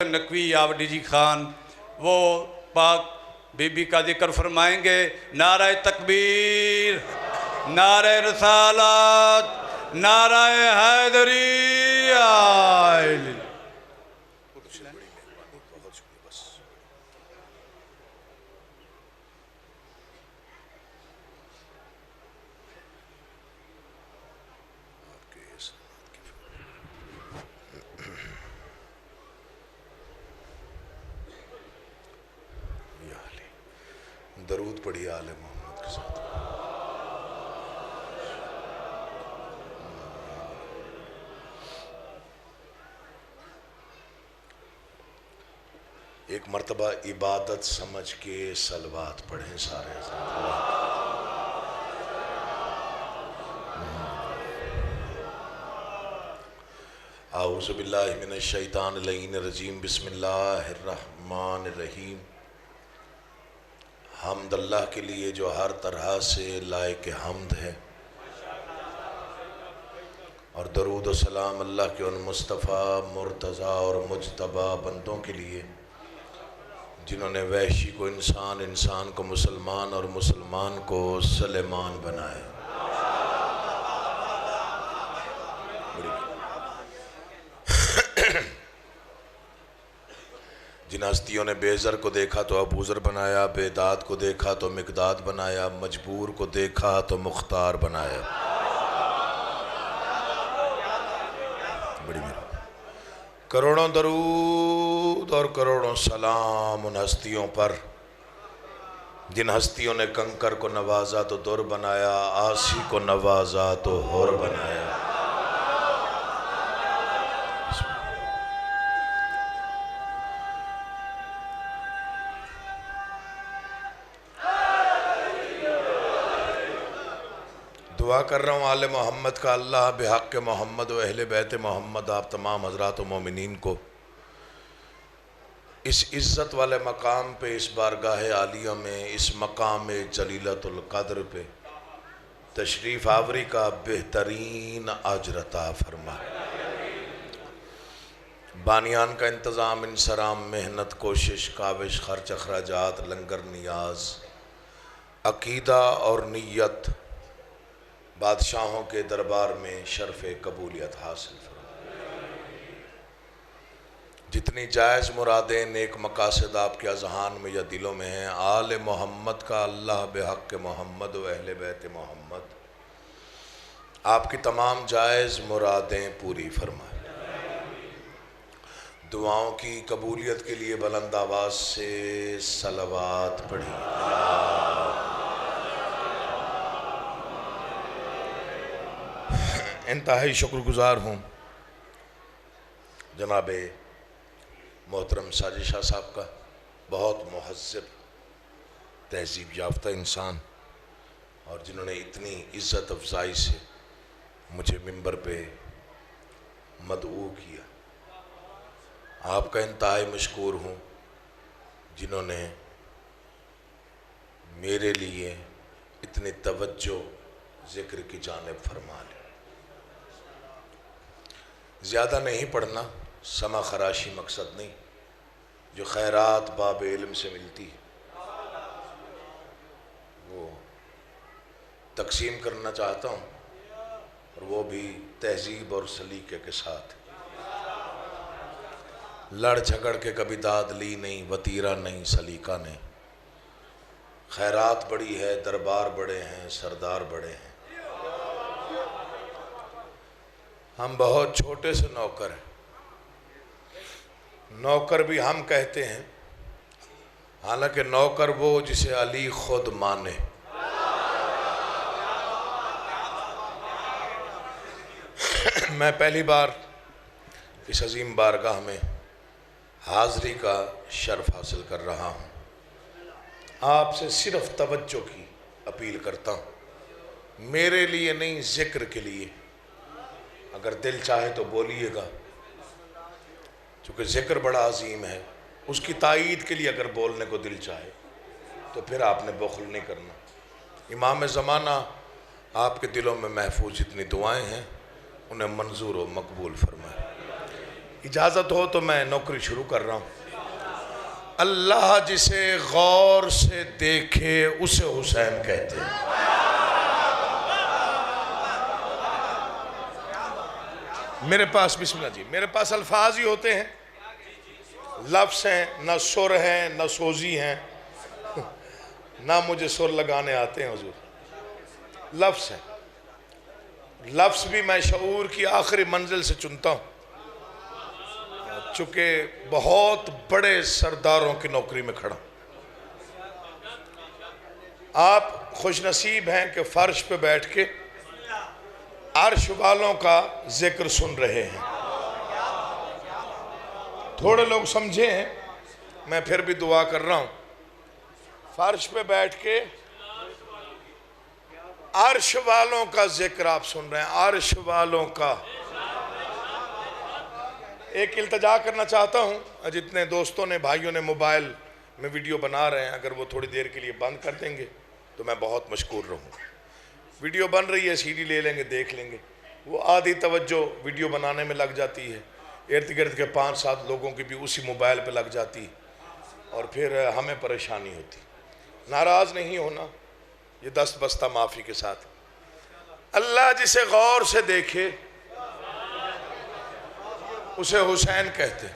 نقوی آوڈی جی خان وہ پاک be be کا ذکر فرمائیں گے۔ نعرہ تکبیر، نعرہ رسالت، نعرہ حیدری آئل۔ درود پڑھی آل محمد کے ساتھ۔ ایک مرتبہ عبادت سمجھ کے صلوات پڑھیں سارے حضرات۔ اعوذ باللہ من الشیطان اللعین الرجیم، بسم اللہ الرحمن الرحیم۔ حمد اللہ کے لیے جو ہر طرح سے لائق حمد ہے، اور درود و سلام اللہ کے ان مصطفیٰ مرتضیٰ اور مجتبی بندوں کے لیے جنہوں نے وحشی کو انسان، انسان کو مسلمان اور مسلمان کو سلیمان بنایا۔ جن ہستیوں نے بے زر کو دیکھا تو ابوذر بنایا، بے داد کو دیکھا تو مقداد بنایا، مجبور کو دیکھا تو مختار بنایا۔ بڑی کروڑوں درود اور کروڑوں سلام ان ہستیوں پر جن ہستیوں نے کنکر کو نوازا تو در بنایا، آسی کو نوازا تو ہور بنایا۔ دعا کر رہا ہوں آل محمد کا اللہ بحق محمد و اہل بیت محمد آپ تمام حضرات و مومنین کو اس عزت والے مقام پہ، اس بارگاہ عالیہ میں، اس مقام جلیلۃ القدر پہ تشریف آوری کا بہترین اجر عطا فرمائے۔ بانیان کا انتظام، انصرام، محنت، کوشش، کاوش، خرچ، اخراجات، لنگر، نیاز، عقیدہ اور نیت بادشاہوں کے دربار میں شرف قبولیت حاصل فرمائے۔ جتنی جائز مرادیں، نیک مقاصد آپ کے اذہان میں یا دلوں میں ہیں، آل محمد کا اللہ بحق محمد و اہل بیت محمد آپ کی تمام جائز مرادیں پوری فرمائے۔ دعاؤں کی قبولیت کے لیے بلند آواز سے صلوات پڑھی۔ انتہائی شکر گزار ہوں جناب محترم ساجد شاہ صاحب کا، بہت مہذب، تہذیب یافتہ انسان، اور جنہوں نے اتنی عزت افزائی سے مجھے ممبر پہ مدعو کیا۔ آپ کا انتہائی مشکور ہوں جنہوں نے میرے لیے اتنی توجہ ذکر کی جانب فرما لی۔ زیادہ نہیں پڑھنا، سما خراشی مقصد نہیں، جو خیرات باب علم سے ملتی وہ تقسیم کرنا چاہتا ہوں، اور وہ بھی تہذیب اور سلیقے کے ساتھ۔ لڑ جھگڑ کے کبھی داد لی نہیں، وطیرہ نہیں، سلیقہ نہیں۔ خیرات بڑی ہے، دربار بڑے ہیں، سردار بڑے ہیں، ہم بہت چھوٹے سے نوکر ہیں۔ نوکر بھی ہم کہتے ہیں، حالانکہ نوکر وہ جسے علی خود مانے۔ میں پہلی بار اس عظیم بارگاہ میں حاضری کا شرف حاصل کر رہا ہوں۔ آپ سے صرف توجہ کی اپیل کرتا ہوں، میرے لیے نہیں، ذکر کے لیے۔ اگر دل چاہے تو بولیے گا، چونکہ ذکر بڑا عظیم ہے، اس کی تائید کے لیے اگر بولنے کو دل چاہے تو پھر آپ نے بخل نہیں کرنا۔ امام زمانہ آپ کے دلوں میں محفوظ جتنی دعائیں ہیں انہیں منظور و مقبول فرمائے۔ اجازت ہو تو میں نوکری شروع کر رہا ہوں۔ اللہ جسے غور سے دیکھے اسے حسین کہتے ہیں۔ میرے پاس بسم اللہ جی، میرے پاس الفاظ ہی ہوتے ہیں، لفظ ہیں، نہ سر ہیں نہ سوزی ہیں، نہ مجھے سر لگانے آتے ہیں حضور، لفظ ہیں۔ لفظ بھی میں شعور کی آخری منزل سے چنتا ہوں، چونکہ بہت بڑے سرداروں کی نوکری میں کھڑا ہوں۔ آپ خوش نصیب ہیں کہ فرش پہ بیٹھ کے عرش والوں کا ذکر سن رہے ہیں۔ تھوڑے لوگ سمجھے ہیں، میں پھر بھی دعا کر رہا ہوں، فرش پہ بیٹھ کے عرش والوں کا ذکر آپ سن رہے ہیں، عرش والوں کا۔ ایک التجا کرنا چاہتا ہوں، جتنے دوستوں نے بھائیوں نے موبائل میں ویڈیو بنا رہے ہیں، اگر وہ تھوڑی دیر کے لیے بند کر دیں گے تو میں بہت مشکور رہوں۔ ویڈیو بن رہی ہے، سی ڈی لے لیں گے، دیکھ لیں گے۔ وہ آدھی توجہ ویڈیو بنانے میں لگ جاتی ہے، ارد گرد کے 5-7 لوگوں کی بھی اسی موبائل پہ لگ جاتی اور پھر ہمیں پریشانی ہوتی۔ ناراض نہیں ہونا، یہ دست بستہ معافی کے ساتھ۔ اللہ جسے غور سے دیکھے اسے حسین کہتے۔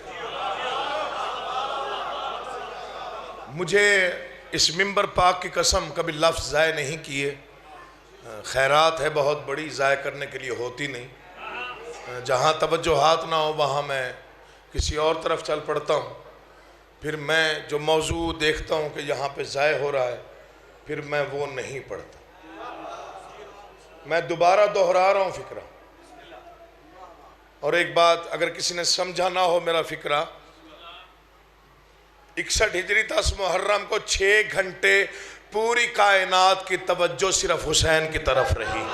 مجھے اس منبر پاک کی قسم کبھی لفظ ضائع نہیں کیے، خیرات ہے بہت بڑی، ضائع کرنے کے لیے ہوتی نہیں۔ جہاں توجہات نہ ہو وہاں میں کسی اور طرف چل پڑتا ہوں، پھر میں جو موضوع دیکھتا ہوں کہ یہاں پہ ضائع ہو رہا ہے پھر میں وہ نہیں پڑھتا۔ میں دوبارہ دہرا رہا ہوں فکرہ، اور ایک بات اگر کسی نے سمجھا نہ ہو میرا فکرہ، 61 ہجری 10 محرم کو 6 گھنٹے پوری کائنات کی توجہ صرف حسین کی طرف رہی۔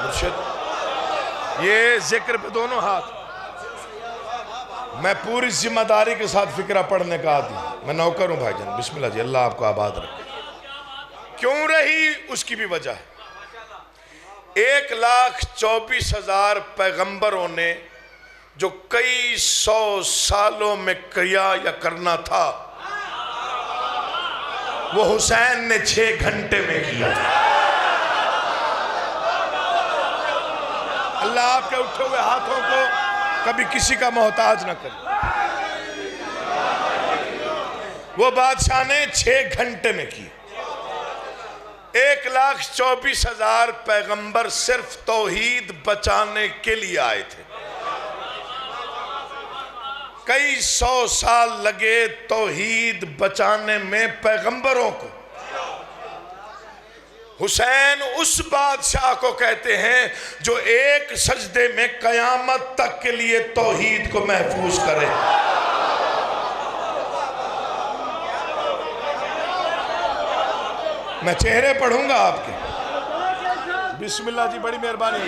مرشد یہ ذکر پہ دونوں ہاتھ، میں پوری ذمہ داری کے ساتھ فکرہ پڑھنے کا عادی، میں نوکر ہوں بھائی جان۔ بسم اللہ جی، اللہ آپ کو آباد رکھے۔ کیوں رہی اس کی بھی وجہ ہے۔ 1,24,000 پیغمبروں نے جو کئی 100 سالوں میں کیا یا کرنا تھا وہ حسین نے 6 گھنٹے میں کیا۔ اللہ آپ کے اٹھے ہوئے ہاتھوں کو کبھی کسی کا محتاج نہ کرے۔ وہ بادشاہ نے 6 گھنٹے میں کی۔ 1,24,000 پیغمبر صرف توحید بچانے کے لیے آئے تھے۔ کئی 100 سال لگے توحید بچانے میں پیغمبروں کو۔ حسین اس بادشاہ کو کہتے ہیں جو ایک سجدے میں قیامت تک کے لیے توحید کو محفوظ کرے۔ میں چہرے پڑھوں گا آپ کے۔ بسم اللہ جی، بڑی مہربانی۔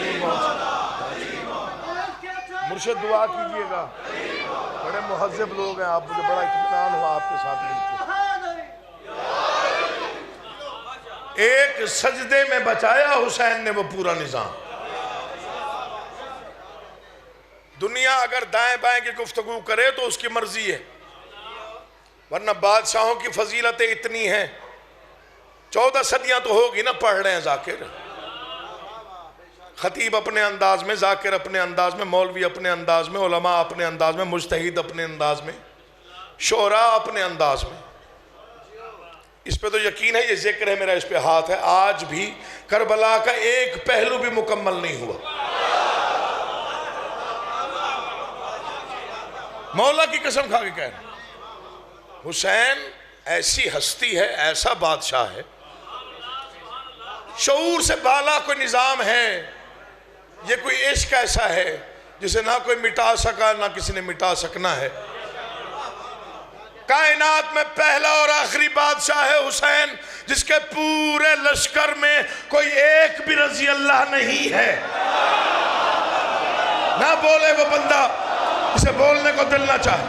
مرشد دعا کیجئے گا، بڑے مہذب لوگ ہیں آپ، مجھے بڑا اطمینان ہوا آپ کے ساتھ مل کے۔ ایک سجدے میں بچایا حسین نے وہ پورا نظام۔ دنیا اگر دائیں بائیں کی گفتگو کرے تو اس کی مرضی ہے، ورنہ بادشاہوں کی فضیلتیں اتنی ہیں، 14 صدیاں تو ہوگی نا پڑھ رہے ہیں ذاکر۔ خطیب اپنے انداز میں، ذاکر اپنے انداز میں، مولوی اپنے انداز میں، علماء اپنے انداز میں، مجتہد اپنے انداز میں، شعراء اپنے انداز میں۔ اس پہ تو یقین ہے، یہ ذکر ہے میرا، اس پہ ہاتھ ہے، آج بھی کربلا کا ایک پہلو بھی مکمل نہیں ہوا۔ مولا کی قسم کھا کے کہہ رہے ہیں، حسین ایسی ہستی ہے، ایسا بادشاہ ہے، شعور سے بالا کوئی نظام ہے، یہ کوئی عشق ایسا ہے جسے نہ کوئی مٹا سکا نہ کسی نے مٹا سکنا ہے۔ کائنات میں پہلا اور آخری بادشاہ ہے حسین، جس کے پورے لشکر میں کوئی ایک بھی رضی اللہ نہیں ہے۔ نہ بولے وہ بندہ جسے بولنے کو دل نہ چاہے،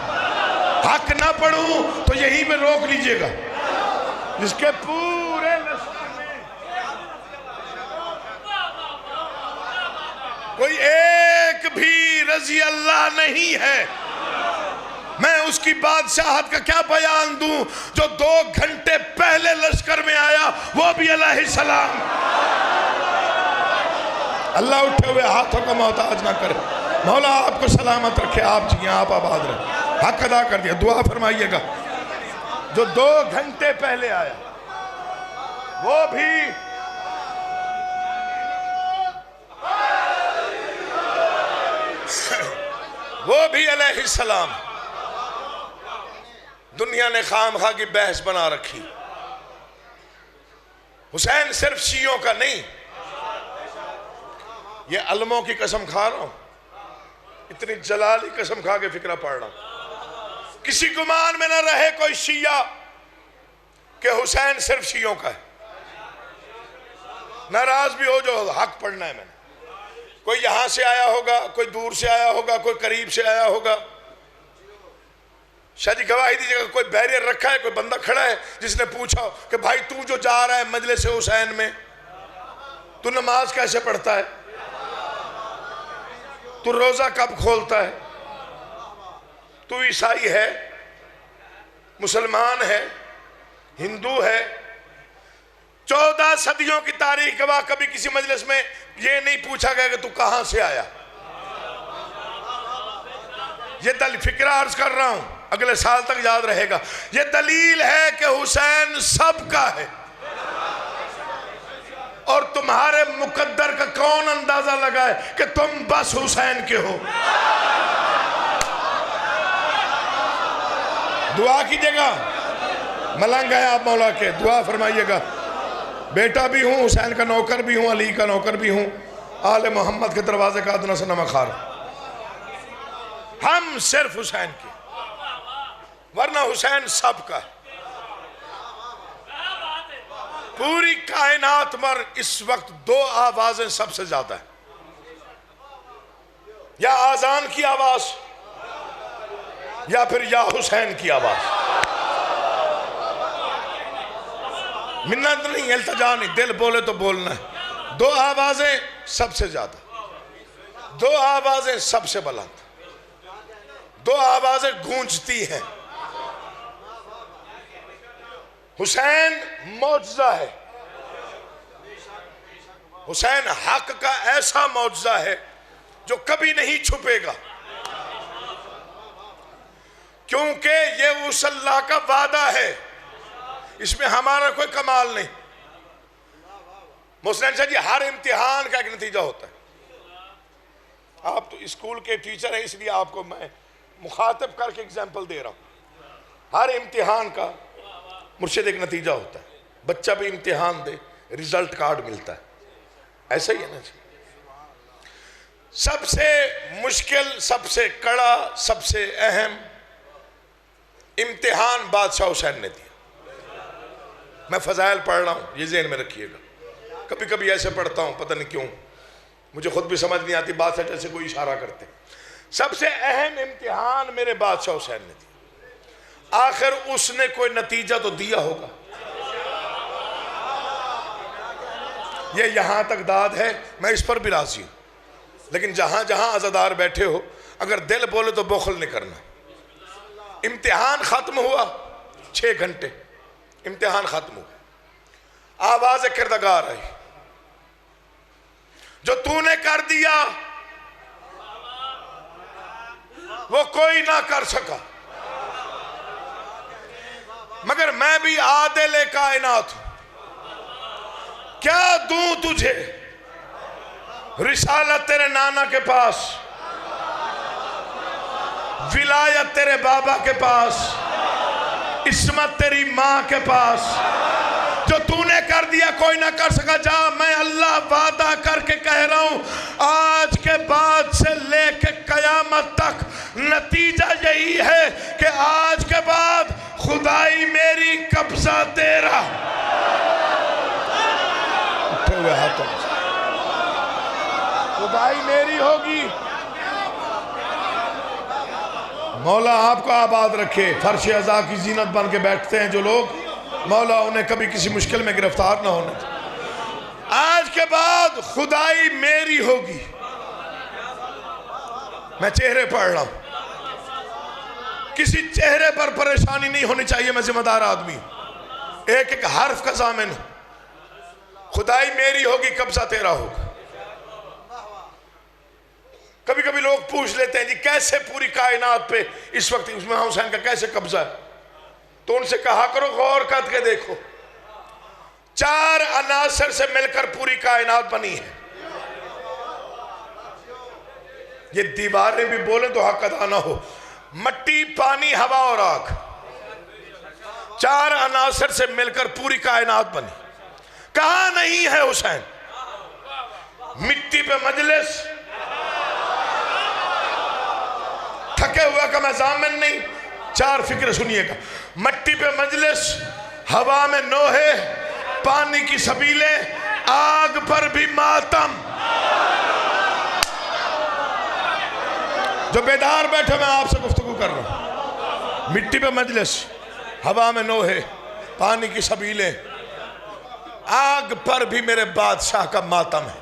حق نہ پڑھوں تو یہیں پہ روک لیجئے گا، جس کے پورے لشکر میں کوئی ایک ایک بھی رضی اللہ نہیں ہے۔ میں اس کی بادشاہت کا کیا بیان دوں جو 2 گھنٹے پہلے لشکر میں آیا، وہ بھی علیہ السلام۔ اللہ اٹھے ہوئے ہاتھوں کا محتاج نہ کرے۔ مولا آپ کو سلامت رکھے، آپ جیئیں، آپ آباد رہیں۔ حق ادا کر دیا، دعا فرمائیے گا۔ جو 2 گھنٹے پہلے آیا وہ بھی علیہ السلام۔ دنیا نے خام خواہ کی بحث بنا رکھی۔ حسین صرف شیعوں کا نہیں، یہ علموں کی قسم کھا رہا ہوں، اتنی جلالی قسم کھا کے فکرہ پڑھ رہا ہوں، کسی گمان میں نہ رہے کوئی شیعہ کہ حسین صرف شیعوں کا ہے۔ ناراض بھی ہو جو حق پڑھنا ہے میں نے، کوئی یہاں سے آیا ہوگا، کوئی دور سے آیا ہوگا، کوئی قریب سے آیا ہوگا۔ شاہ جی گواہی دیجیے گا، کوئی بیریئر رکھا ہے، کوئی بندہ کھڑا ہے جس نے پوچھا کہ بھائی تو جو جا رہا ہے مجلس حسین میں، تو نماز کیسے پڑھتا ہے، تو روزہ کب کھولتا ہے، تو عیسائی ہے، مسلمان ہے، ہندو ہے؟ 14 صدیوں کی تاریخ گواہ کبھی کسی مجلس میں یہ نہیں پوچھا گیا کہ تو کہاں سے آیا۔ یہ فکرہ عرض کر رہا ہوں، اگلے سال تک یاد رہے گا۔ یہ دلیل ہے کہ حسین سب کا ہے، اور تمہارے مقدر کا کون اندازہ لگائے کہ تم بس حسین کے ہو۔ دعا کیجئے گا، ملنگ ہیں آپ مولا کے، دعا فرمائیے گا۔ بیٹا بھی ہوں، حسین کا نوکر بھی ہوں، علی کا نوکر بھی ہوں، آل محمد کے دروازے کا ادنا سے نمک خار، ہم صرف حسین کے، ورنہ حسین سب کا ہے۔ پوری کائنات پر اس وقت 2 آوازیں سب سے زیادہ ہیں، یا آذان کی آواز یا پھر یا حسین کی آواز۔ منت نہیں، التجا نہیں، دل بولے تو بولنا ہے۔ 2 آوازیں سب سے زیادہ، 2 آوازیں سب سے بلند، 2 آوازیں گونجتی ہیں۔ حسین معجزہ ہے، حسین حق کا ایسا معجزہ ہے جو کبھی نہیں چھپے گا، کیونکہ یہ اس اللہ کا وعدہ ہے، اس میں ہمارا کوئی کمال نہیں۔ محسن شاہ جی، ہر امتحان کا ایک نتیجہ ہوتا ہے۔ آپ تو اسکول کے ٹیچر ہیں، اس لیے آپ کو میں مخاطب کر کے اگزامپل دے رہا ہوں۔ ہر امتحان کا مرشد ایک نتیجہ ہوتا ہے، بچہ بھی امتحان دے، ریزلٹ کارڈ ملتا ہے، ایسا ہی ہے نا جی۔ سب سے مشکل، سب سے کڑا، سب سے اہم امتحان بادشاہ حسین نے دیا۔ میں فضائل پڑھ رہا ہوں، یہ ذہن میں رکھیے گا، کبھی کبھی ایسے پڑھتا ہوں، پتہ نہیں کیوں مجھے خود بھی سمجھ نہیں آتی، بادشاہ جیسے کوئی اشارہ کرتے۔ سب سے اہم امتحان میرے بادشاہ حسین نے دیا، آخر اس نے کوئی نتیجہ تو دیا ہوگا۔ یہ یہاں تک داد ہے، میں اس پر بھی راضی ہوں، لیکن جہاں جہاں عزادار بیٹھے ہو، اگر دل بولے تو بخل نہیں کرنا۔ امتحان ختم ہوا، 6 گھنٹے امتحان ختم ہوا، آواز کردگار آئی، جو تو نے کر دیا وہ کوئی نہ کر سکا، مگر میں بھی عادل کائنات ہوں، کیا دوں تجھے؟ رسالت تیرے نانا کے پاس، ولایت تیرے بابا کے پاس، عصمت تیری ماں کے پاس، جو تو نے کر دیا کوئی نہ کر سکا۔ جا، میں اللہ وعدہ کر کے کہہ رہا ہوں، آج کے بعد سے لے کے قیامت تک نتیجہ یہی ہے کہ آج کے بعد خدائی میری، قبضہ تیرا۔ اٹھے ہوئے ہاتھوں سے، خدائی میری ہوگی۔ مولا آپ کو آباد رکھے۔ فرش عزا کی زینت بن کے بیٹھتے ہیں جو لوگ، مولا انہیں کبھی کسی مشکل میں گرفتار نہ ہونے دے۔ آج کے بعد خدائی میری ہوگی، میں چہرے پڑھ رہا ہوں، کسی چہرے پر پریشانی نہیں ہونی چاہیے، میں ذمہ دار آدمی ہوں، ایک ایک حرف کا ضامن ہوں، خدائی میری ہوگی، قبضہ تیرا ہوگا۔ کبھی کبھی لوگ پوچھ لیتے ہیں جی کیسے پوری کائنات پہ اس وقت امام حسین کا کیسے قبضہ ہے؟ تو ان سے کہا کرو غور کر کے دیکھو، 4 عناصر سے مل کر پوری کائنات بنی ہے۔ یہ دیواریں بھی بولیں تو حق ادا نہ ہو، مٹی، پانی، ہوا اور آگ، 4 عناصر سے مل کر پوری کائنات بنی۔ کہاں نہیں ہے حسین؟ مٹی پہ مجلس، تھکے ہوئے کا میں ضامن نہیں، 4 فکر سنیے گا، مٹی پہ مجلس، ہوا میں نوحے، پانی کی سبیلیں، آگ پر بھی ماتم۔ جو بیدار بیٹھے میں آپ سے گفتگو کر رہا ہوں، مٹی پہ مجلس، ہوا میں نوحے، پانی کی سبیلیں، آگ پر بھی میرے بادشاہ کا ماتم ہے۔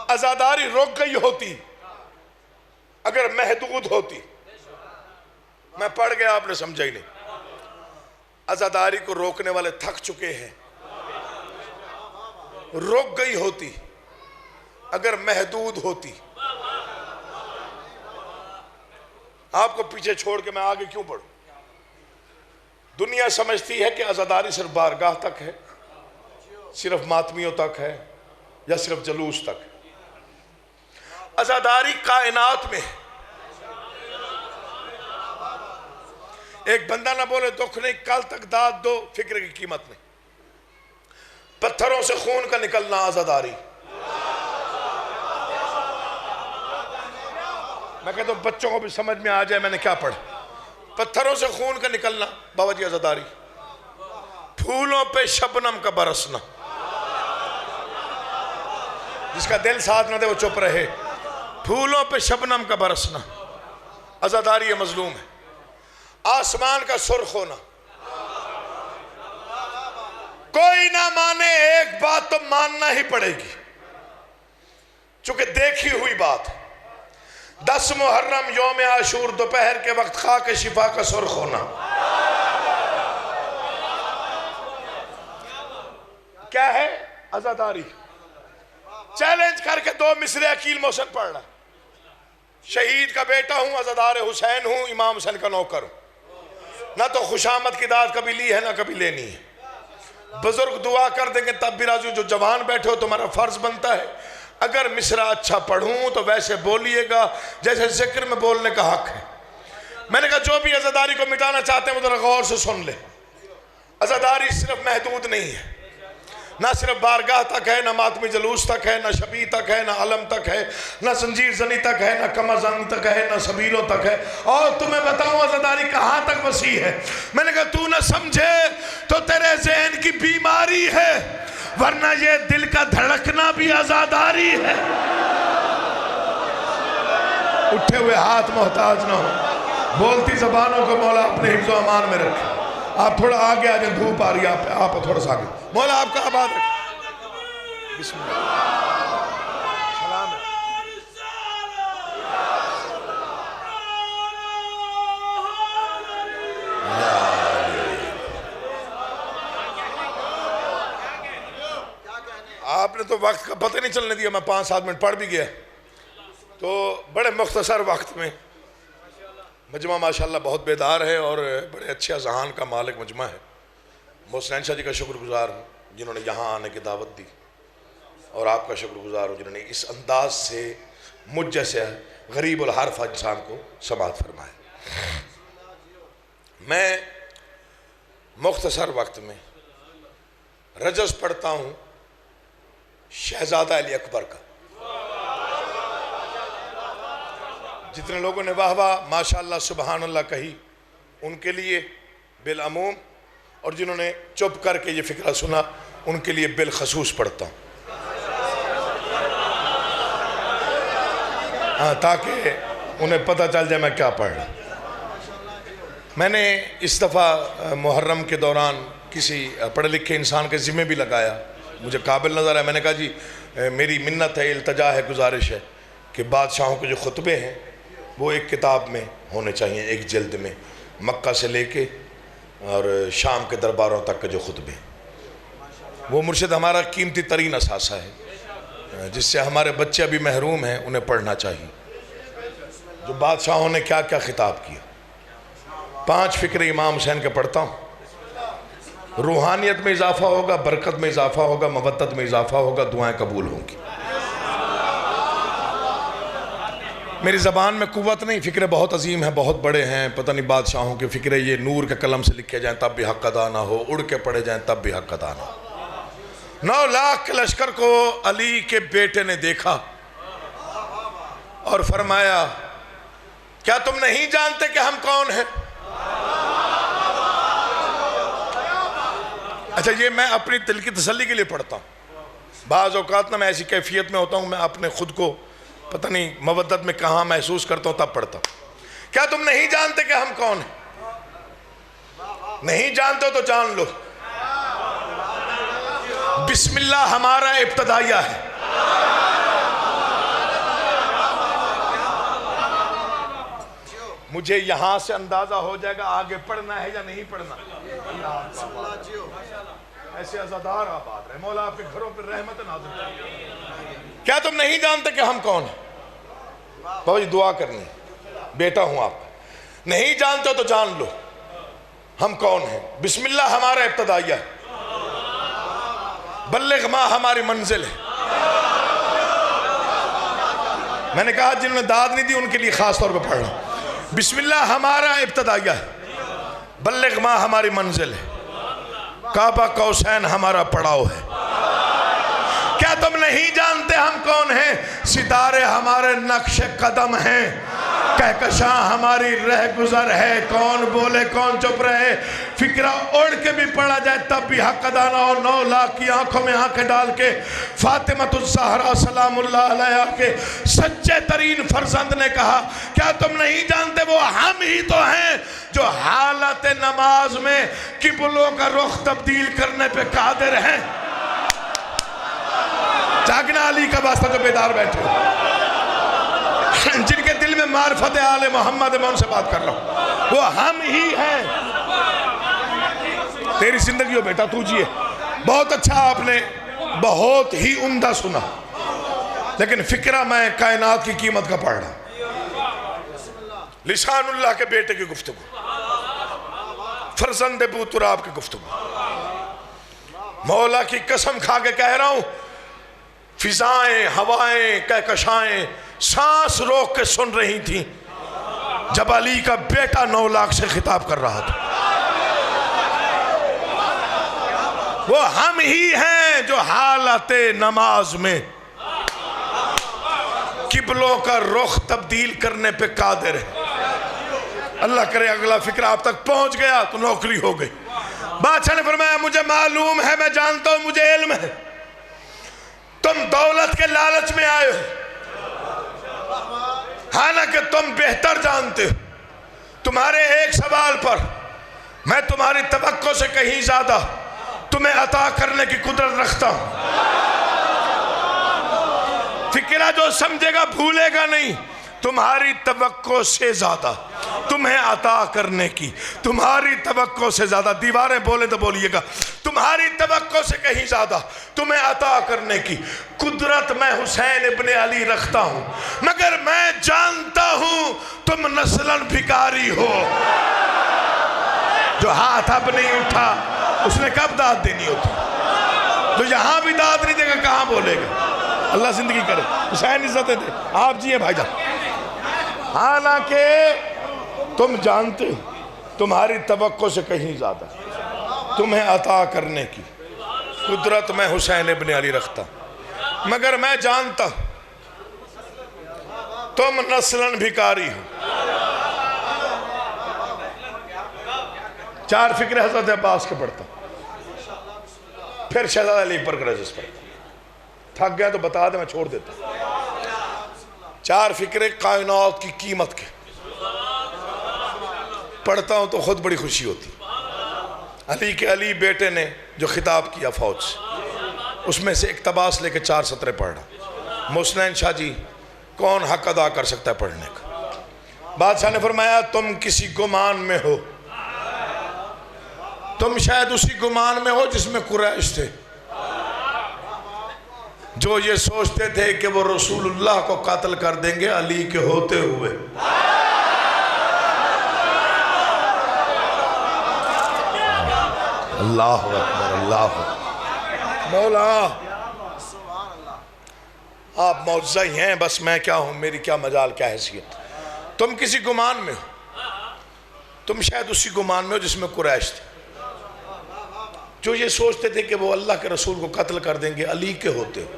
عزاداری رک گئی ہوتی اگر محدود ہوتی، میں پڑھ گیا آپ نے سمجھا ہی نہیں۔ عزاداری کو روکنے والے تھک چکے ہیں، رک گئی ہوتی اگر محدود ہوتی۔ آپ کو پیچھے چھوڑ کے میں آگے کیوں پڑھوں؟ دنیا سمجھتی ہے کہ عزاداری صرف بارگاہ تک ہے، صرف ماتمیوں تک ہے، یا صرف جلوس تک ہے۔ عزاداری کائنات میں ہے۔ ایک بندہ نہ بولے دکھ نہیں، کل تک داد دو، فکر کی قیمت نہیں۔ پتھروں سے خون کا نکلنا عزاداری۔ میں کہتا ہوں بچوں کو بھی سمجھ میں آ جائے میں نے کیا پڑھا۔ پتھروں سے خون کا نکلنا بابا جی عزاداری۔ پھولوں پہ شبنم کا برسنا، جس کا دل ساتھ نہ دے وہ چپ رہے۔ پھولوں پہ شبنم کا برسنا عزاداری مظلوم ہے۔ آسمان کا سرخ ہونا، کوئی نہ مانے ایک بات تو ماننا ہی پڑے گی، چونکہ دیکھی ہوئی بات۔ 10 محرم یوم عاشور دوپہر کے وقت خاک شفا کا سرخ ہونا، کیا ہے؟ عزاداری۔ چیلنج کر کے 2 مصرے عقیل محسن پڑھ رہا، شہید کا بیٹا ہوں، عزادار حسین ہوں، امام حسین کا نوکر ہوں۔ نہ تو خوشامد کی داد کبھی لی ہے نہ کبھی لینی ہے۔ بزرگ دعا کر دیں گے تب بھی راضی ہوں۔ جو جوان بیٹھے ہو تمہارا فرض بنتا ہے اگر مصرع اچھا پڑھوں تو ویسے بولیے گا جیسے ذکر میں بولنے کا حق ہے۔ میں نے کہا جو بھی عزاداری کو مٹانا چاہتے ہیں وہ ذرا غور سے سن لے۔ عزاداری صرف محدود نہیں ہے، نہ صرف بارگاہ تک ہے، نہ ماتمی جلوس تک ہے، نہ شبی تک ہے، نہ علم تک ہے، نہ زنجیر زنی تک ہے، نہ کمر زنی تک ہے، نہ سبیلوں تک ہے۔ اور تمہیں بتاؤں عزاداری کہاں تک وسیع ہے۔ میں نے کہا تو نہ سمجھے تو تیرے ذہن کی بیماری ہے، ورنہ یہ دل کا دھڑکنا بھی عزاداری ہے۔ اٹھے ہوئے ہاتھ محتاج نہ ہو، بولتی زبانوں کو مولا اپنے حفظ و امان میں رکھے۔ آپ تھوڑا آگے آ جائیں، دھوپ آ رہی ہے، آپ تھوڑا سا آگے۔ مولا آپ کا آباد رکھے۔ بسم اللہ۔ سلام ہے۔ آپ نے تو وقت کا پتہ نہیں چلنے دیا، میں 5-7 منٹ پڑھ بھی گیا، تو بڑے مختصر وقت میں مجمع ماشاءاللہ بہت بیدار ہے اور بڑے اچھے اذہان کا مالک مجمع ہے۔ محسن شاہ جی کا شکر گزار ہوں جنہوں نے یہاں آنے کی دعوت دی، اور آپ کا شکر گزار ہوں جنہوں نے اس انداز سے مجھ جیسے غریب الحرف انسان کو سماعت فرمائے۔ میں مختصر وقت میں رجز پڑھتا ہوں شہزادہ علی اکبر کا۔ جتنے لوگوں نے واہ واہ ماشاءاللہ سبحان اللہ کہی ان کے لیے بالعموم، اور جنہوں نے چپ کر کے یہ فکرہ سنا ان کے لیے بالخصوص پڑھتا ہوں، تاکہ انہیں پتہ چل جائے میں کیا پڑھ رہا۔ میں نے اس دفعہ محرم کے دوران کسی پڑھے لکھے انسان کے ذمہ بھی لگایا، مجھے قابل نظر ہے۔ میں نے کہا جی میری منت ہے، التجا ہے، گزارش ہے کہ بادشاہوں کے جو خطبے ہیں وہ ایک کتاب میں ہونے چاہیے، ایک جلد میں، مکہ سے لے کے اور شام کے درباروں تک کے جو خطبے ہیں۔ وہ مرشد ہمارا قیمتی ترین اثاثہ ہے جس سے ہمارے بچے ابھی محروم ہیں، انہیں پڑھنا چاہیے۔ جو بادشاہوں نے کیا کیا خطاب کیا۔ 5 فکر امام حسین کے پڑھتا ہوں۔ روحانیت میں اضافہ ہوگا، برکت میں اضافہ ہوگا، مودت میں اضافہ ہوگا، دعائیں قبول ہوں گی۔ میری زبان میں قوت نہیں، فکرے بہت عظیم ہیں، بہت بڑے ہیں، پتہ نہیں بادشاہوں کے فکرے یہ نور کے قلم سے لکھے جائیں تب بھی حق ادا نہ ہو، اڑ کے پڑھے جائیں تب بھی حق ادا نہ ہو۔ 9 لاکھ کے لشکر کو علی کے بیٹے نے دیکھا اور فرمایا کیا تم نہیں جانتے کہ ہم کون ہیں؟ اچھا یہ میں اپنی دل کی تسلی کے لیے پڑھتا ہوں۔ بعض اوقات میں ایسی کیفیت میں ہوتا ہوں، میں اپنے خود کو پتہ نہیں مودت میں کہاں محسوس کرتا ہوں تب پڑھتا ہوں۔ کیا تم نہیں جانتے کہ ہم کون ہیں؟ نہیں جانتے ہو تو جان لو۔ بسم اللہ ہمارا ابتدائیہ ہے۔ مجھے یہاں سے اندازہ ہو جائے گا آگے پڑھنا ہے یا نہیں پڑھنا۔ ایسے عزادار آباد رہے، مولا آپ کے گھروں پر رحمت نازل کرے۔ کیا تم نہیں جانتے کہ ہم کون ہیں؟ بابا جی دعا کرنی، بیٹا ہوں آپ، نہیں جانتے تو جان لو ہم کون ہیں۔ بسم اللہ ہمارا ابتدائیہ ہے، بلغ ما ہماری منزل ہے۔ میں نے کہا جنہوں نے داد نہیں دی ان کے لیے خاص طور پہ پڑھ رہا ہوں۔ بسم اللہ ہمارا ابتدائیہ ہے، بلغ ما ہماری منزل ہے، کعبہ قوسین ہمارا پڑاؤ ہے۔ کیا تم نہیں جانتے ہم کون ہیں؟ ستارے ہمارے نقش قدم ہیں، کہکشاں ہماری رہ گزر ہے، کون بولے کون چپ رہے، فکرہ اڑ کے بھی پڑھا جائے تب بھی حق ادا نہ ہو۔ 9 لاکھ کی آنکھوں میں آنکھیں ڈال کے فاطمۃ الزہرا سلام اللہ علیہا کے سچے ترین فرزند نے کہا کیا تم نہیں جانتے وہ ہم ہی تو ہیں جو حالت نماز میں قبلوں کا رخ تبدیل کرنے پہ قادر ہیں۔ جاگنا علی کا واسطہ جو بیدار بیٹھے جن کے دل میں معرفت آل محمد، میں ان سے بات کر رہا ہوں، وہ ہم ہی ہیں۔ تیری زندگی ہو بیٹا تو جیے، بہت اچھا آپ نے بہت ہی عمدہ سنا، لیکن فکرہ میں کائنات کی قیمت کا پڑھ رہا۔ لسان اللہ کے بیٹے کی گفتگو، فرزند بو تراب کی گفتگو، مولا کی قسم کھا کے کہہ رہا ہوں، فضائیں، ہوائیں، کہکشائیں سانس روک کے سن رہی تھیں جب علی کا بیٹا 9 لاکھ سے خطاب کر رہا تھا۔ وہ ہم ہی ہیں جو حالت نماز میں قبلوں کا رخ تبدیل کرنے پہ قادر ہے۔ اللہ کرے اگلا فکر آپ تک پہنچ گیا تو نوکری ہو گئی۔ بادشاہ نے فرمایا مجھے معلوم ہے، میں جانتا ہوں، مجھے علم ہے، تم دولت کے لالچ میں آئے ہو، حالانکہ تم بہتر جانتے ہو تمہارے ایک سوال پر میں تمہاری توقع سے کہیں زیادہ تمہیں عطا کرنے کی قدرت رکھتا ہوں۔ فکرہ جو سمجھے گا بھولے گا نہیں، تمہاری توقع سے زیادہ تمہیں عطا کرنے کی، تمہاری توقع سے زیادہ، دیواریں بولے تو بولیے گا، تمہاری توقع سے کہیں زیادہ تمہیں عطا کرنے کی قدرت میں حسین ابن علی رکھتا ہوں، مگر میں جانتا ہوں تم نسلاً بھکاری ہو۔ جو ہاتھ اب نہیں اٹھا اس نے کب داد دینی ہوتی، جو یہاں بھی داد نہیں دے گا کہاں بولے گا۔ اللہ زندگی کرے، حسین عزتیں دے، آپ جیئے بھائی جان۔ حالانکہ تم جانتے ہو تمہاری توقع سے کہیں زیادہ تمہیں عطا کرنے کی قدرت میں حسین ابن علی رکھتا، مگر میں جانتا تم نسلاً بھکاری ہو۔ 4 فکر حضرت عباس کے پڑھتا، پھر شہزادہ علی پر گرجس پڑھتا، تھک گیا تو بتا دے میں چھوڑ دیتا۔ 4 فکرے کائنات کی قیمت کے پڑھتا ہوں تو خود بڑی خوشی ہوتی۔ علی کے علی بیٹے نے جو خطاب کیا فوج سے، اس میں سے اقتباس لے کے 4 سطریں پڑھ رہا۔ مسنین شاہ جی کون حق ادا کر سکتا ہے پڑھنے کا؟ بادشاہ نے فرمایا تم کسی گمان میں ہو، تم شاید اسی گمان میں ہو جس میں قریش تھے، جو یہ سوچتے تھے کہ وہ رسول اللہ کو قتل کر دیں گے علی کے ہوتے ہوئے۔ اللہ اکبر، اللہ اکبر۔ مولا آپ معجزہ ہی ہیں، بس میں کیا ہوں، میری کیا مجال، کیا حیثیت۔ تم کسی گمان میں ہو، تم شاید اسی گمان میں ہو جس میں قریش تھے، جو یہ سوچتے تھے کہ وہ اللہ کے رسول کو قتل کر دیں گے علی کے ہوتے ہوئے۔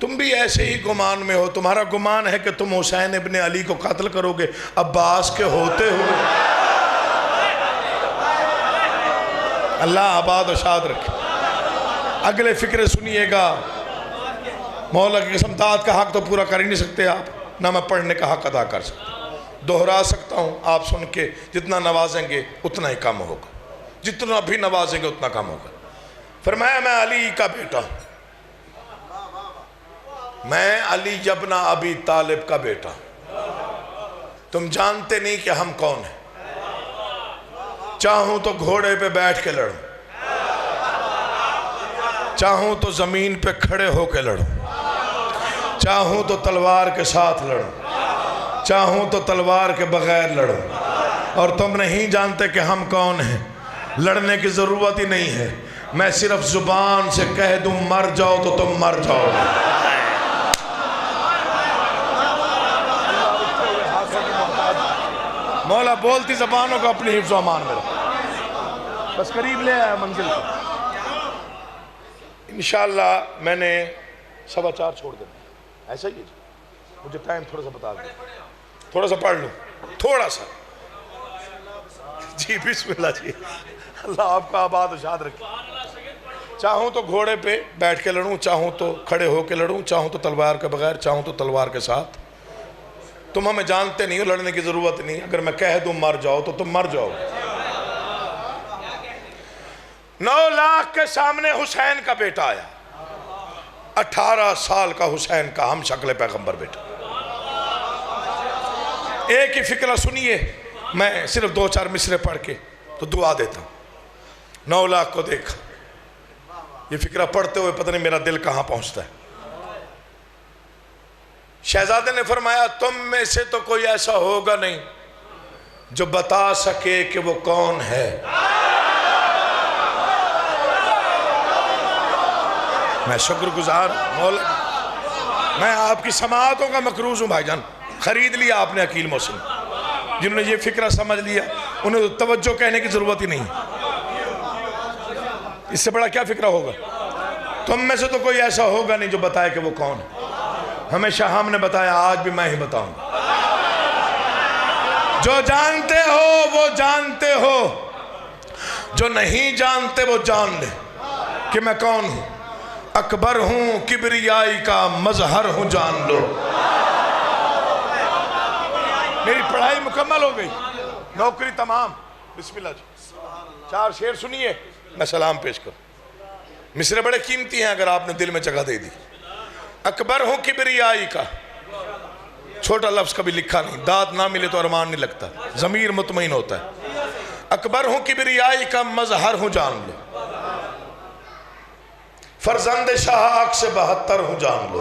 تم بھی ایسے ہی گمان میں ہو، تمہارا گمان ہے کہ تم حسین ابن علی کو قتل کرو گے عباس کے ہوتے ہوئے۔ اللہ آباد و شاد رکھے۔ اگلے فکرے سنیے گا، مولا کی قسم داد کا حق تو پورا کر ہی نہیں سکتے آپ، نہ میں پڑھنے کا حق ادا کر سکتا، دہرا سکتا ہوں، آپ سن کے جتنا نوازیں گے اتنا ہی کم ہوگا، جتنا بھی نوازیں گے اتنا کم ہوگا۔ فرمایا میں علی کا بیٹا ہوں، میں علی ابن ابی طالب کا بیٹا ہوں، تم جانتے نہیں کہ ہم کون ہیں، چاہوں تو گھوڑے پہ بیٹھ کے لڑوں، چاہوں تو زمین پہ کھڑے ہو کے لڑوں، چاہوں تو تلوار کے ساتھ لڑوں، چاہوں تو تلوار کے بغیر لڑوں، اور تم نہیں جانتے کہ ہم کون ہیں، لڑنے کی ضرورت ہی نہیں ہے، میں صرف زبان سے کہہ دوں مر جاؤ تو تم مر جاؤ۔ مولا بولتی زبانوں کو اپنی حفظ و امان میں رکھ، بس قریب لے آیا منزل کو۔ انشاءاللہ میں نے 4:15 چھوڑ دینا، ایسا ہی ہے جی، مجھے ٹائم تھوڑا سا بتا دیں، تھوڑا سا پڑھ لوں، تھوڑا سا جی۔ بسم اللہ جی، اللہ آپ کا آباد و شاد رکھے۔ چاہوں تو گھوڑے پہ بیٹھ کے لڑوں، چاہوں تو کھڑے ہو کے لڑوں، چاہوں تو تلوار کے بغیر، چاہوں تو تلوار کے ساتھ، تم ہمیں جانتے نہیں ہو، لڑنے کی ضرورت نہیں، اگر میں کہہ دوں مر جاؤ تو تم مر جاؤ۔ 9 لاکھ کے سامنے حسین کا بیٹا آیا، 18 سال کا حسین کا ہم شکل پیغمبر بیٹا۔ ایک ہی فکرہ سنیے، میں صرف 2-4 مصرے پڑھ کے تو دعا دیتا ہوں۔ 9 لاکھ کو دیکھا، یہ فکرہ پڑھتے ہوئے پتہ نہیں میرا دل کہاں پہنچتا ہے۔ شہزادے نے فرمایا تم میں سے تو کوئی ایسا ہوگا نہیں جو بتا سکے کہ وہ کون ہے۔ میں شکر گزار مولا، میں آپ کی سماعتوں کا مقروض ہوں بھائی جان، خرید لیا آپ نے عقیل محسن، جنہوں نے یہ فکرہ سمجھ لیا انہیں تو توجہ کہنے کی ضرورت ہی نہیں، اس سے بڑا کیا فکرہ ہوگا۔ تم میں سے تو کوئی ایسا ہوگا نہیں جو بتائے کہ وہ کون ہے۔ ہمیشہ ہم نے بتایا، آج بھی میں ہی بتاؤں، جو جانتے ہو وہ جانتے ہو، جو نہیں جانتے وہ جان لے کہ میں کون ہوں۔ اکبر ہوں، کبریائی کا مظہر ہوں، جان لو۔ میری پڑھائی مکمل ہو گئی، نوکری تمام۔ بسم اللہ جی، 4 شعر سنیے، میں سلام پیش کروں۔ مصرے بڑے قیمتی ہیں اگر آپ نے دل میں جگہ دے دی۔ اکبر ہوں کبریائی کا، چھوٹا لفظ کبھی لکھا نہیں، داد نہ ملے تو ارمان نہیں لگتا، ضمیر مطمئن ہوتا ہے۔ اکبر ہوں کبریائی کا مظہر ہوں، جان لو۔ فرزند شاہ آنکھ سے 72 ہوں، جان لو۔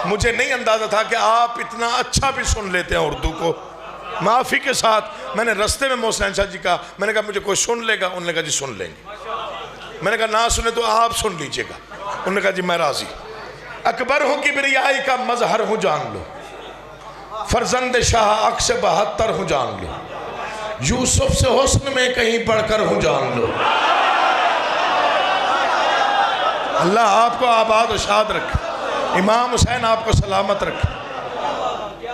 مجھے نہیں اندازہ تھا کہ آپ اتنا اچھا بھی سن لیتے ہیں اردو کو، معافی کے ساتھ۔ میں نے رستے میں محسن شاہ جی کا، میں نے کہا مجھے کوئی سن لے گا، انہوں نے کہا جی سن لیں گے۔ میں نے کہا نہ سنے تو آپ سن لیجئے گا، انہوں نے کہا جی میں راضی۔ اکبر ہوں کبریائی کا مظہر ہوں، جان لو۔ فرزند شاہ آنکھ سے 72 ہوں، جان لو۔ یوسف سے حسن میں کہیں بڑھ کر ہوں، جان لو۔ اللہ آپ کو آباد و شاد رکھے، امام حسین آپ کو سلامت رکھے،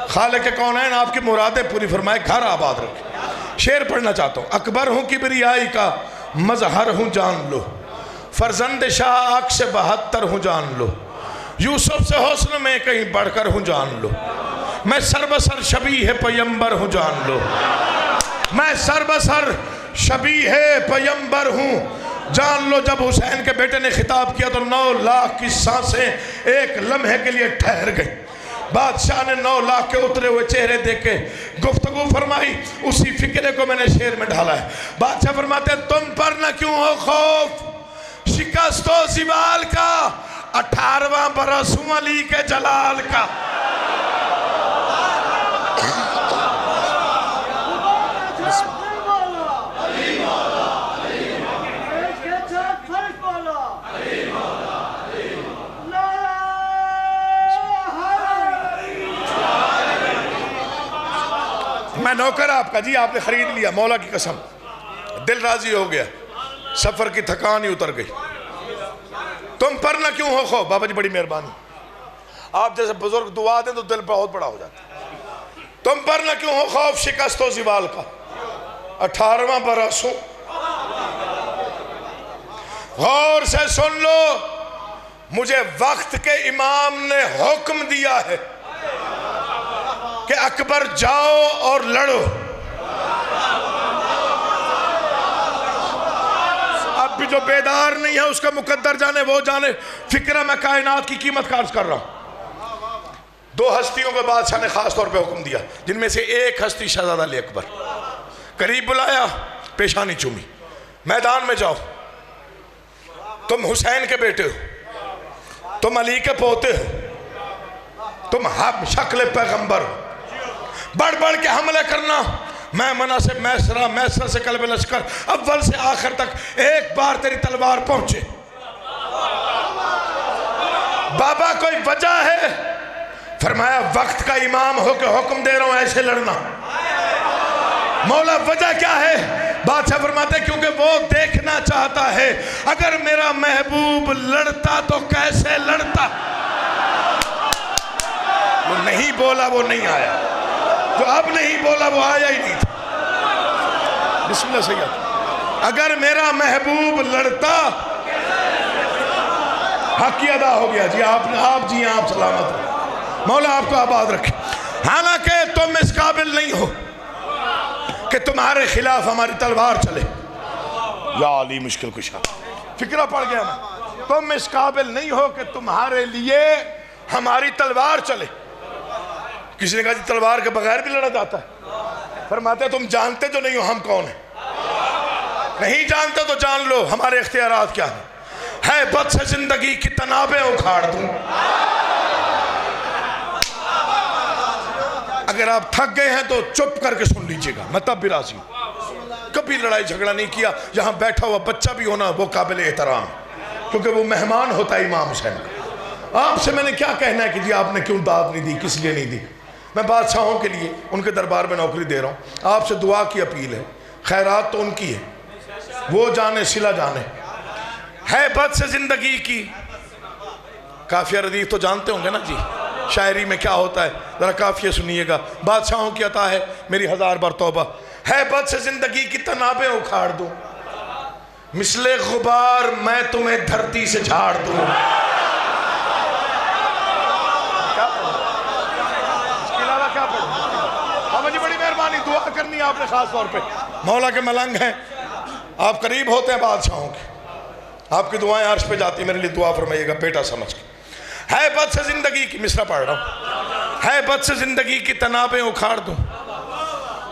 خالق کونین آپ کی مرادیں پوری فرمائے، گھر آباد رکھے۔ شعر پڑھنا چاہتا ہوں۔ اکبر ہوں کبریائی کا مظہر ہوں، جان لو۔ فرزند شاہ آنکھ سے 72 ہوں، جان لو۔ یوسف سے حسن میں کہیں بڑھ کر ہوں، جان لو۔ میں سر بسر شبیہ پیمبر ہوں، جان لو۔ میں سر بسر شبیہ پیمبر ہوں، جان لو جب حسین کے بیٹے نے خطاب کیا تو 9 لاکھ کی سانسیں ایک لمحے کے لیے ٹھہر گئی. بادشاہ نے 9 لاکھ کے اترے ہوئے چہرے دیکھ کے گفتگو فرمائی. اسی فکرے کو میں نے شعر میں ڈھالا ہے. بادشاہ فرماتے ہیں تم پر نہ کیوں ہو خوف شکست و زوال کا 18واں برس ہوں علی کے جلال کا. میں نوکر آپ کا جی، آپ نے خرید لیا مولا کی قسم. دل راضی ہو گیا، سفر کی تھکان ہی اتر گئی. تم پر نہ کیوں ہو خوف. بابا جی بڑی مہربانی، آپ جیسے بزرگ دعا دیں تو دل بہت بڑا ہو جاتا ہے. تم پر نہ کیوں ہو خوف شکست و زوال کا 18واں برس ہو. غور سے سن لو، مجھے وقت کے امام نے حکم دیا ہے کہ اکبر جاؤ اور لڑو. اب بھی جو بیدار نہیں ہے اس کا مقدر جانے وہ جانے. فکرہ میں کائنات کی قیمت کا عرض کر رہا ہوں. 2 ہستیوں کو بادشاہ نے خاص طور پہ حکم دیا، جن میں سے ایک ہستی شہزادہ علی اکبر. قریب بلایا، پیشانی چومی. میدان میں جاؤ، تم حسین کے بیٹے ہو، تم علی کے پوتے ہو، تم شکل پیغمبر ہو. بڑھ بڑھ کے حملے کرنا. میمنہ سے میسرہ، میسرہ سے قلب لشکر، اول سے آخر تک ایک بار تیری تلوار پہنچے. بابا کوئی وجہ ہے؟ فرمایا وقت کا امام ہو کے حکم دے رہا ہوں ایسے لڑنا. مولا وجہ کیا ہے؟ بادشاہ فرماتے ہیں کیونکہ وہ دیکھنا چاہتا ہے اگر میرا محبوب لڑتا تو کیسے لڑتا. وہ نہیں بولا وہ نہیں آیا، جو اب نہیں بولا وہ آیا ہی نہیں تھا. بسم اللہ سید. اگر میرا محبوب لڑتا حق کی ادا ہو گیا. جی آپ جی آپ سلامت رہے، مولا آپ کو آباد رکھے. حالانکہ تم اس قابل نہیں ہو کہ تمہارے خلاف ہماری تلوار چلے. یا علی مشکل کشا، فکرہ پڑ گیا میں. تم اس قابل نہیں ہو کہ تمہارے لیے ہماری تلوار چلے. کسی نے کہا جی تلوار کے بغیر بھی لڑا جاتا ہے. فرماتے تم جانتے جو نہیں ہو ہم کون ہیں. نہیں جانتے تو جان لو ہمارے اختیارات کیا ہیں. ہے بد سے زندگی کی تنابیں اکھاڑ دوں. اگر آپ تھک گئے ہیں تو چپ کر کے سن لیجئے گا، میں تب بھی راضی ہوں. کبھی لڑائی جھگڑا نہیں کیا. یہاں بیٹھا ہوا بچہ بھی ہونا وہ قابل احترام، کیونکہ وہ مہمان ہوتا ہے امام حسین کا. آپ سے میں نے کیا کہنا ہے کہ جی آپ نے کیوں داد نہیں دی، کس لیے نہیں دی. میں بادشاہوں کے لیے ان کے دربار میں نوکری دے رہا ہوں. آپ سے دعا کی اپیل ہے. خیرات تو ان کی ہے، وہ جانے صلہ جانے. ہے بد سے زندگی کی. قافیہ ردیف تو جانتے ہوں گے نا جی، شاعری میں کیا ہوتا ہے، ذرا قافیہ سنیے گا. بادشاہوں کی عطا ہے میری 1000 بار توبہ. ہے بد سے زندگی کی تنابیں اکھاڑ دوں، مثل غبار میں تمہیں دھرتی سے جھاڑ دوں. مجھے بڑی مہربانی دعا کرنی ہے آپ نے خاص طور پہ. مولا کے ملنگ ہیں، آپ قریب ہوتے ہیں بادشاہوں کے، آپ کی دعائیں عرش پہ جاتی ہیں. میرے لیے دعا فرمائیے گا بیٹا سمجھ کے. ہے بد سے زندگی کی، مصرع پڑھ رہا ہوں. ہے بد سے زندگی کی تنابیں اکھاڑ دوں،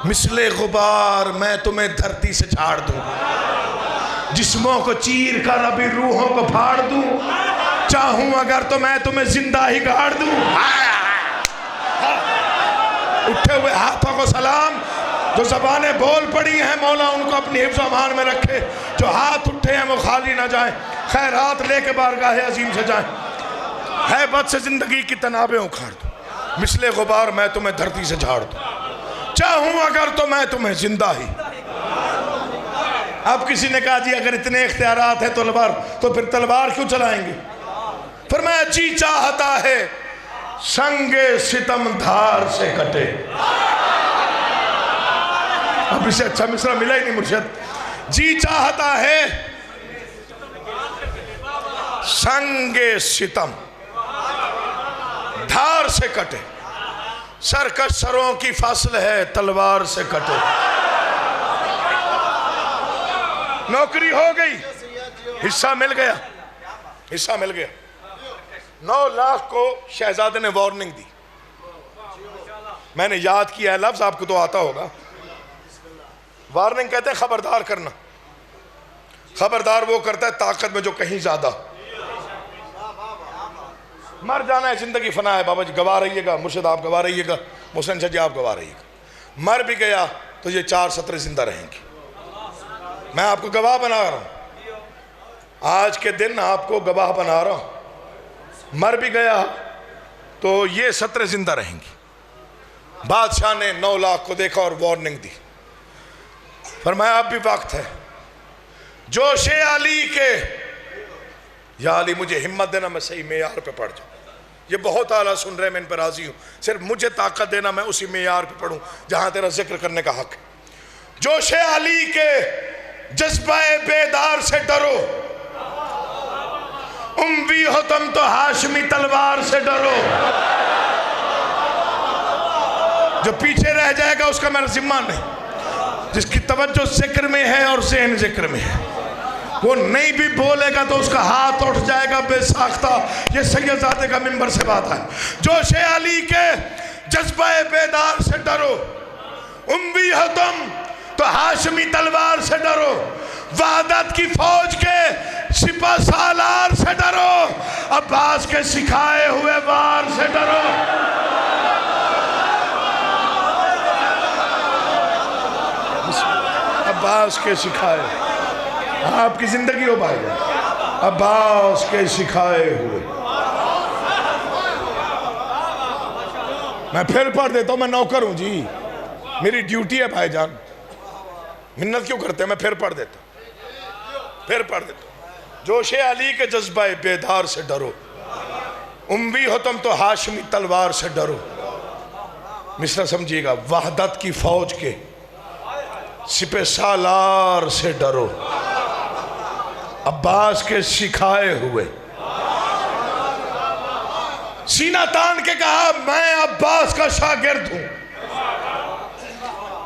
مثل غبار میں تمہیں دھرتی سے جھاڑ دوں. جسموں کو چیر کر ابھی روحوں کو پھاڑ دوں. چاہوں اگر تو میں تمہیں زندہ ہی گاڑ دوں. اٹھے ہوئے ہاتھوں کو سلام. جو زبانیں بول پڑی ہیں مولا ان کو اپنی حفظ و امان میں رکھے. جو ہاتھ اٹھے ہیں وہ خالی نہ جائیں، خیرات لے کے بارگاہ عظیم سے جائیں. ہے بد سے زندگی کی تنابیں اکھاڑ دوں، مثل غبار میں تمہیں دھرتی سے جھاڑ دوں. چاہوں اگر تو میں تمہیں زندہ ہی. اب کسی نے کہا جی اگر اتنے اختیارات ہیں تو پھر تلوار کیوں چلائیں گے. فرمایا جی چاہتا ہے سنگ ستم دھار سے کٹے. اب اسے اچھا مصرع ملا ہی نہیں مرشد. جی چاہتا ہے سنگ ستم دھار سے کٹے. سرکش سروں کی فصل ہے تلوار سے کٹے. نوکری ہو گئی، حصہ مل گیا، حصہ مل گیا۔ 9 لاکھ کو شہزادے نے وارننگ دی، میں نے یاد کیا ہے لفظ، آپ کو تو آتا ہوگا۔ وارننگ کہتے ہیں خبردار کرنا، خبردار وہ کرتا ہے طاقت میں جو کہیں زیادہ۔ مر جانا ہے، زندگی فنا ہے، بابا جی گواہ رہیے گا، مرشد آپ گواہ رہیے گا، محسن شاہ جی آپ گواہ رہیے گا۔ مر بھی گیا تو یہ 4 سطریں زندہ رہیں گی، میں آپ کو گواہ بنا رہا ہوں، آج کے دن آپ کو گواہ بنا رہا ہوں۔ مر بھی گیا تو یہ سطریں زندہ رہیں گی۔ بادشاہ نے 9 لاکھ کو دیکھا اور وارننگ دی، فرمایا اب بھی وقت ہے، جوش علی کے، یا علی مجھے ہمت دینا میں صحیح معیار پہ پڑھ جاؤں۔ یہ بہت اعلیٰ سن رہے، میں ان پر راضی ہوں، صرف مجھے طاقت دینا میں اسی معیار پہ پڑھوں جہاں تیرا ذکر کرنے کا حق ہے۔ جوش علی کے جذبہ بیدار سے ڈرو، اموی ہو تم تو ہاشمی تلوار سے ڈرو۔ جو پیچھے رہ جائے گا اس کا میرا ذمہ نہیں، جس کی توجہ ذکر میں ہے اور ذہن ذکر میں ہے، وہ نہیں بھی بولے گا تو اس کا ہاتھ اٹھ جائے گا بے ساختہ۔ یہ سید زادے کا منبر سے بات ہے۔ جوش علی کے جذبہ بیدار سے ڈرو، اموی ہو تم تو ہاشمی تلوار سے ڈرو، وحدت کی فوج کے سپہ سالار سے ڈرو، عباس کے سکھائے ہوئے وار سے ڈرو۔ عباس کے سکھائے، آپ کی زندگی ہو بھائی جان، عباس کے سکھائے ہوئے۔ میں پھر پڑھ دیتا ہوں، میں نوکر ہوں جی، میری ڈیوٹی ہے بھائی جان، منت کیوں کرتے ہیں؟ میں پھر پڑھ دیتا ہوں، پھر پڑھ دیتا ہوں۔ جوش علی کے جذبہ بیدار سے ڈرو، اموی ہو تم تو ہاشمی تلوار سے ڈرو۔ مصرع سمجھیے گا، وحدت کی فوج کے سپہ سالار سے ڈرو، عباس کے سکھائے ہوئے۔ سینہ تان کے کہا میں عباس کا شاگرد ہوں،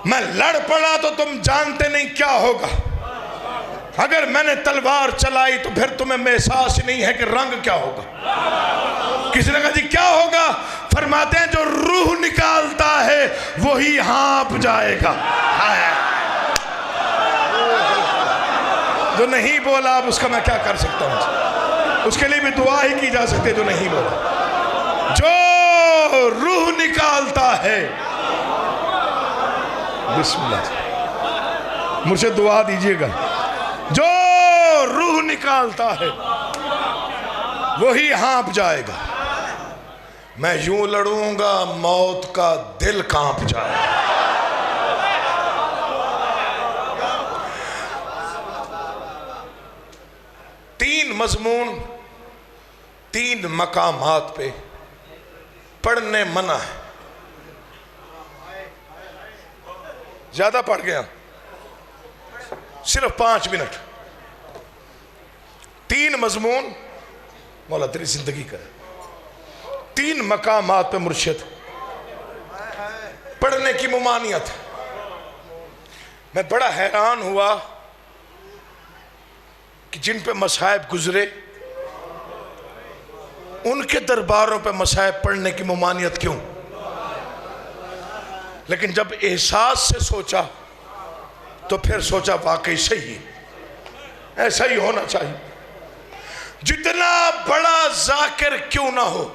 میں لڑ پڑا تو تم جانتے نہیں کیا ہوگا، اگر میں نے تلوار چلائی تو پھر تمہیں احساس نہیں ہے کہ رنگ کیا ہوگا۔ کسی نے کہا جی کیا ہوگا؟ فرماتے ہیں جو روح نکالتا ہے وہی ہانپ جائے گا۔ جو نہیں بولا اب اس کا میں کیا کر سکتا ہوں؟ اس کے لیے بھی دعا ہی کی جا سکتے جو نہیں بولا۔ جو روح نکالتا ہے، بسم اللہ، مجھے دعا دیجئے گا، جو روح نکالتا ہے وہی ہانپ جائے گا۔ میں یوں لڑوں گا موت کا دل کانپ جائے گا۔ تین مضمون 3 مقامات پہ پڑھنے منع ہے، زیادہ پڑھ گیا، صرف 5 منٹ۔ 3 مضمون، مولا تیری زندگی کرے، 3 مقامات پہ مرشد پڑھنے کی ممانعت۔ میں بڑا حیران ہوا کہ جن پہ مصائب گزرے ان کے درباروں پہ مصائب پڑھنے کی ممانعت کیوں؟ لیکن جب احساس سے سوچا تو پھر سوچا واقعی صحیح ہے، ایسا ہی ہونا چاہیے۔ جتنا بڑا ذاکر کیوں نہ ہو،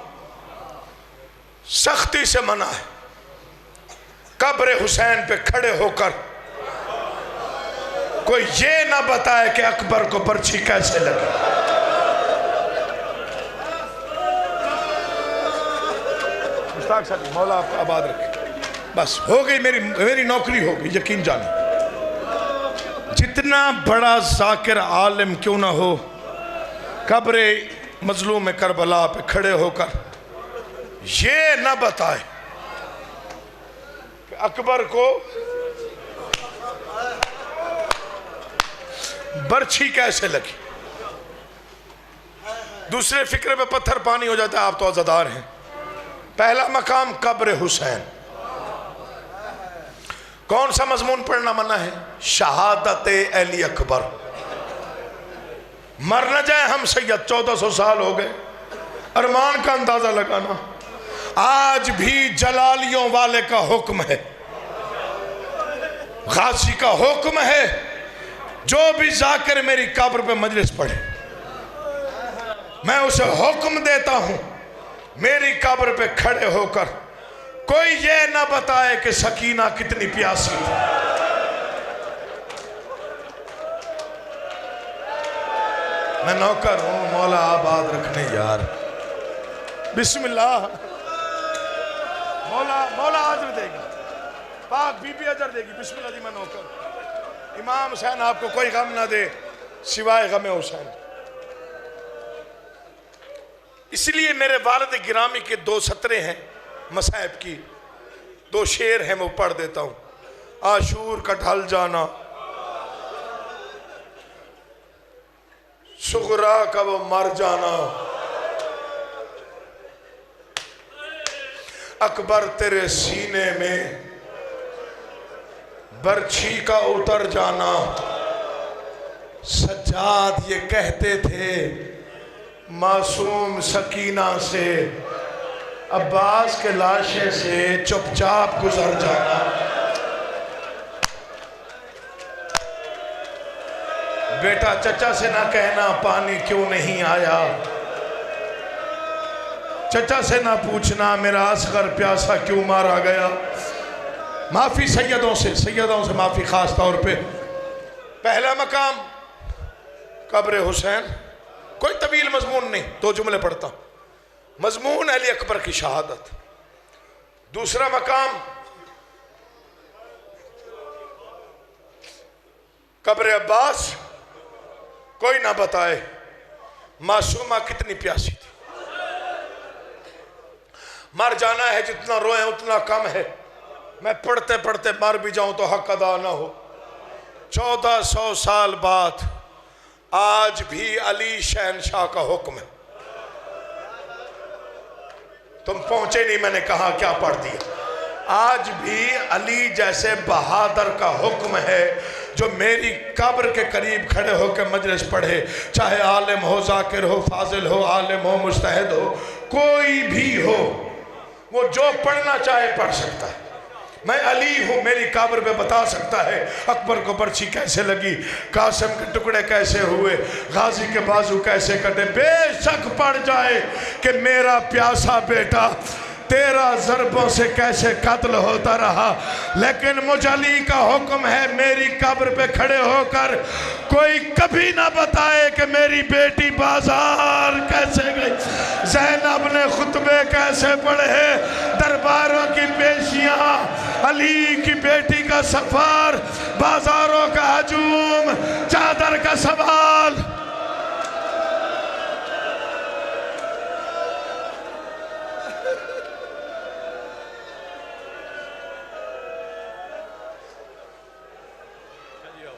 سختی سے منع ہے قبر حسین پہ کھڑے ہو کر کوئی یہ نہ بتائے کہ اکبر کو برچھی کیسے لگی۔ مشتاق صاحب مولا آپ کو آباد رکھے، بس ہو گئی میری نوکری ہو گئی، یقین جانے۔ جتنا بڑا ذاکر عالم کیوں نہ ہو، قبر مظلوم کربلا پہ کھڑے ہو کر یہ نہ بتائے کہ اکبر کو برچھی کیسے لگی۔ دوسرے فکرے پہ پتھر پانی ہو جاتا ہے، آپ تو عزادار ہیں۔ پہلا مقام قبر حسین۔ کون سا مضمون پڑھنا منع ہے؟ شہادت علی اکبر۔ مر نہ جائیں ہم سید، 1400 سال ہو گئے، ارمان کا اندازہ لگانا۔ آج بھی جلالیوں والے کا حکم ہے، غازی کا حکم ہے، جو بھی ذاکر میری قبر پہ مجلس پڑھے میں اسے حکم دیتا ہوں میری قبر پہ کھڑے ہو کر کوئی یہ نہ بتائے کہ سکینہ کتنی پیاسی تھی۔ میں نوکر ہوں، مولا آباد رکھنے یار۔ بسم اللہ، مولا اجر دے گی، پاک بی بی اجر دے گی۔ بسم اللہ جی، میں نوکر۔ امام حسین آپ کو کوئی غم نہ دے سوائے غم حسین۔ اس لیے میرے والد گرامی کے 2 سطریں ہیں مصائب کی، 2 شعر ہیں، وہ پڑھ دیتا ہوں۔ عاشور کا ڈھل جانا، صغرا کا وہ مر جانا، اکبر تیرے سینے میں برچھی کا اتر جانا۔ سجاد یہ کہتے تھے معصوم سکینہ سے عباس کے لاشے سے چپ چاپ گزر جانا۔ بیٹا چچا سے نہ کہنا پانی کیوں نہیں آیا، چچا سے نہ پوچھنا میرا اصغر پیاسا کیوں مارا گیا۔ معافی سیدوں سے معافی خاص طور پہ۔ پہلا مقام قبر حسین، کوئی طویل مضمون نہیں، 2 جملے پڑھتا ہوں۔ مضمون علی اکبر کی شہادت۔ دوسرا مقام قبر عباس، کوئی نہ بتائے معصومہ کتنی پیاسی تھی۔ مر جانا ہے، جتنا روئیں اتنا کم ہے، میں پڑھتے پڑھتے مر بھی جاؤں تو حق ادا نہ ہو۔ 1400 سال بعد آج بھی علی شہنشاہ کا حکم ہے۔ تم پہنچے نہیں، میں نے کہا کیا پڑھ دیا۔ آج بھی علی جیسے بہادر کا حکم ہے جو میری قبر کے قریب کھڑے ہو کے مجلس پڑھے، چاہے عالم ہو، ذاکر ہو، فاضل ہو، عالم ہو، مجتہد ہو، کوئی بھی ہو، وہ جو پڑھنا چاہے پڑھ سکتا ہے۔ میں علی ہوں، میری قبر پہ بتا سکتا ہے اکبر کو برچھی کیسے لگی، قاسم کے ٹکڑے کیسے ہوئے، غازی کے بازو کیسے کٹے۔ بے شک پڑ جائے کہ میرا پیاسا بیٹا 13 ضربوں سے کیسے قتل ہوتا رہا، لیکن مجھ علی کا حکم ہے میری قبر پہ کھڑے ہو کر کوئی کبھی نہ بتائے کہ میری بیٹی بازار کیسے گئی، زینب نے خطبے کیسے پڑھے، درباروں کی پیشیاں، علی کی بیٹی کا سفر